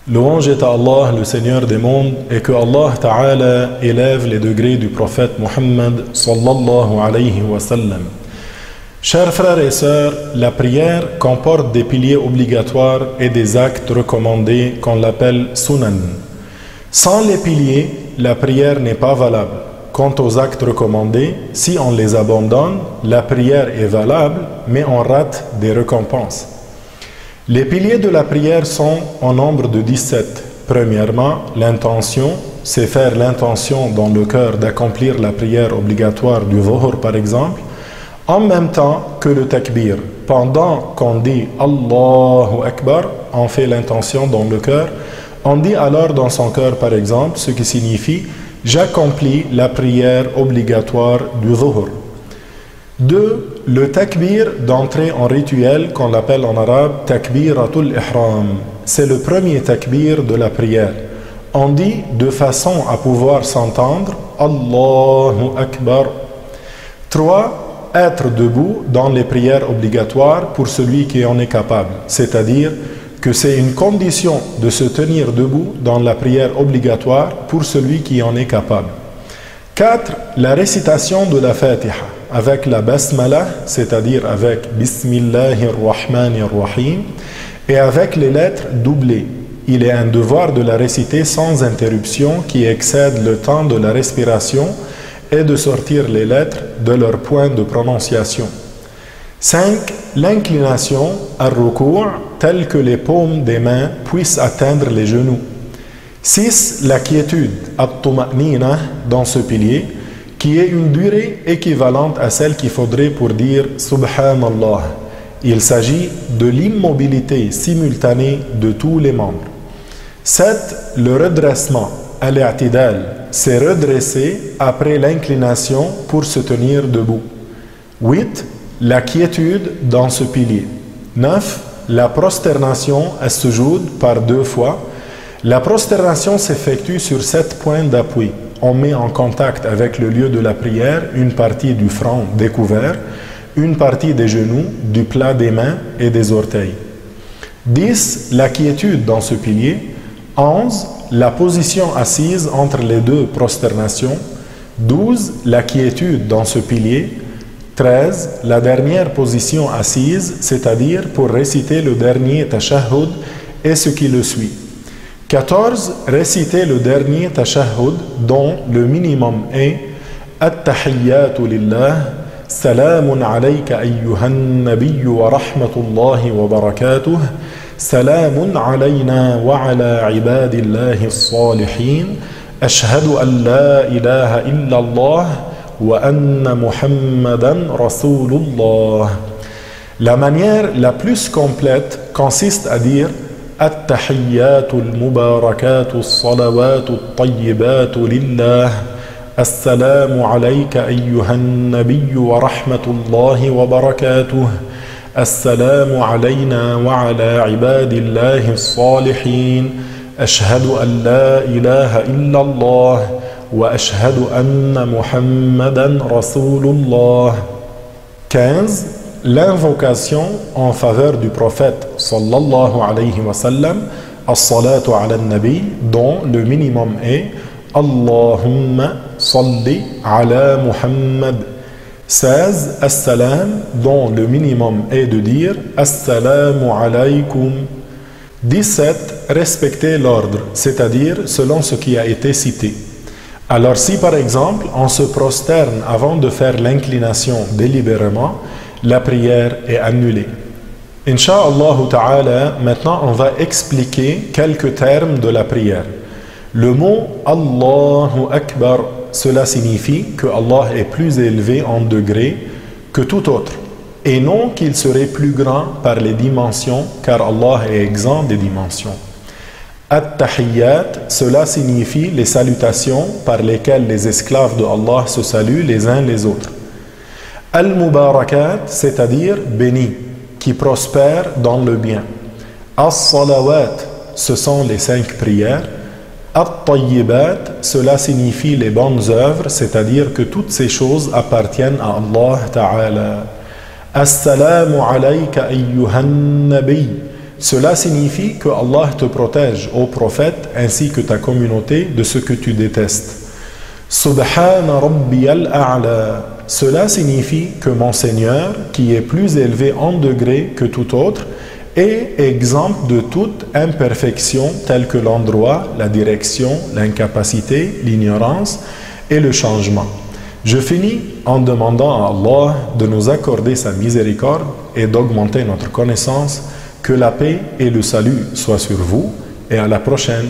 Louange est à Allah, le Seigneur des mondes, et que Allah Ta'ala élève les degrés du prophète Muhammad sallallahu alayhi wa sallam. Chers frères et sœurs, la prière comporte des piliers obligatoires et des actes recommandés qu'on l'appelle sunan. Sans les piliers, la prière n'est pas valable. Quant aux actes recommandés, si on les abandonne, la prière est valable, mais on rate des récompenses. Les piliers de la prière sont en nombre de 17. Premièrement, l'intention, c'est faire l'intention dans le cœur d'accomplir la prière obligatoire du Dhuhr par exemple, en même temps que le takbir. Pendant qu'on dit Allahu Akbar, on fait l'intention dans le cœur, on dit alors dans son cœur par exemple, ce qui signifie j'accomplis la prière obligatoire du Dhuhr. 2. Le takbir d'entrée en rituel qu'on l'appelle en arabe takbiratul ihram. C'est le premier takbir de la prière. On dit de façon à pouvoir s'entendre Allahu Akbar. 3. Être debout dans les prières obligatoires pour celui qui en est capable. C'est-à-dire que c'est une condition de se tenir debout dans la prière obligatoire pour celui qui en est capable. 4. La récitation de la Fatiha avec la Basmala, c'est-à-dire avec Bismillahir Rahmanir Rahim, et avec les lettres doublées. Il est un devoir de la réciter sans interruption qui excède le temps de la respiration et de sortir les lettres de leur point de prononciation. 5. L'inclination, ar-ruku', telle que les paumes des mains puissent atteindre les genoux. 6. La quiétude, at-tuma'nina, dans ce pilier, qui est une durée équivalente à celle qu'il faudrait pour dire Subhanallah. Il s'agit de l'immobilité simultanée de tous les membres. 7. Le redressement, al-i'tidal, c'est redresser après l'inclination pour se tenir debout. 8. La quiétude dans ce pilier. 9. La prosternation, as-sujoud, par 2 fois. La prosternation s'effectue sur 7 points d'appui. On met en contact avec le lieu de la prière une partie du front découvert, une partie des genoux, du plat des mains et des orteils. 10. La quiétude dans ce pilier. 11. La position assise entre les 2 prosternations. 12. La quiétude dans ce pilier. 13. La dernière position assise, c'est-à-dire pour réciter le dernier tashahhud et ce qui le suit. 14. Réciter le dernier tashahhud dont le minimum est At-tahiyyatu lillah, Salamun alayka ayyuhan nabiyyu wa rahmatullahi wa barakatuh, Salamun alayna wa ala ibadillahi as-salihin, Ashhadu an la ilaha illallah wa anna Muhammadan Rasulullah. La manière la plus complète consiste à dire التحيات المباركات الصلوات الطيبات لله السلام عليك أيها النبي ورحمة الله وبركاته السلام علينا وعلى عباد الله الصالحين أشهد أن لا إله إلا الله وأشهد أن محمدا رسول الله. 15. L'invocation en faveur du prophète sallallahu alayhi wa sallam, as-salatu ala nabi, dont le minimum est Allahumma salli ala Muhammad. 16. As-salam, dont le minimum est de dire Assalamu alaykum. 17. Respecter l'ordre, c'est-à-dire selon ce qui a été cité. Alors si par exemple on se prosterne avant de faire l'inclination délibérément, la prière est annulée. Inch'Allah ta'ala, maintenant on va expliquer quelques termes de la prière. Le mot Allahu Akbar, cela signifie que Allah est plus élevé en degrés que tout autre, et non qu'il serait plus grand par les dimensions, car Allah est exempt des dimensions. At-tahiyyat, cela signifie les salutations par lesquelles les esclaves de Allah se saluent les uns les autres. Al-Mubarakat, c'est-à-dire béni, qui prospère dans le bien. As-Salawat, ce sont les 5 prières. At-Tayyibat, cela signifie les bonnes œuvres, c'est-à-dire que toutes ces choses appartiennent à Allah Ta'ala. Assalamu alayka ayyuhan nabi, cela signifie que Allah te protège, ô prophète, ainsi que ta communauté de ce que tu détestes. Subhana Rabbiyal A'la. Cela signifie que mon Seigneur, qui est plus élevé en degré que tout autre, est exempt de toute imperfection telle que l'endroit, la direction, l'incapacité, l'ignorance et le changement. Je finis en demandant à Allah de nous accorder sa miséricorde et d'augmenter notre connaissance. Que la paix et le salut soient sur vous et à la prochaine.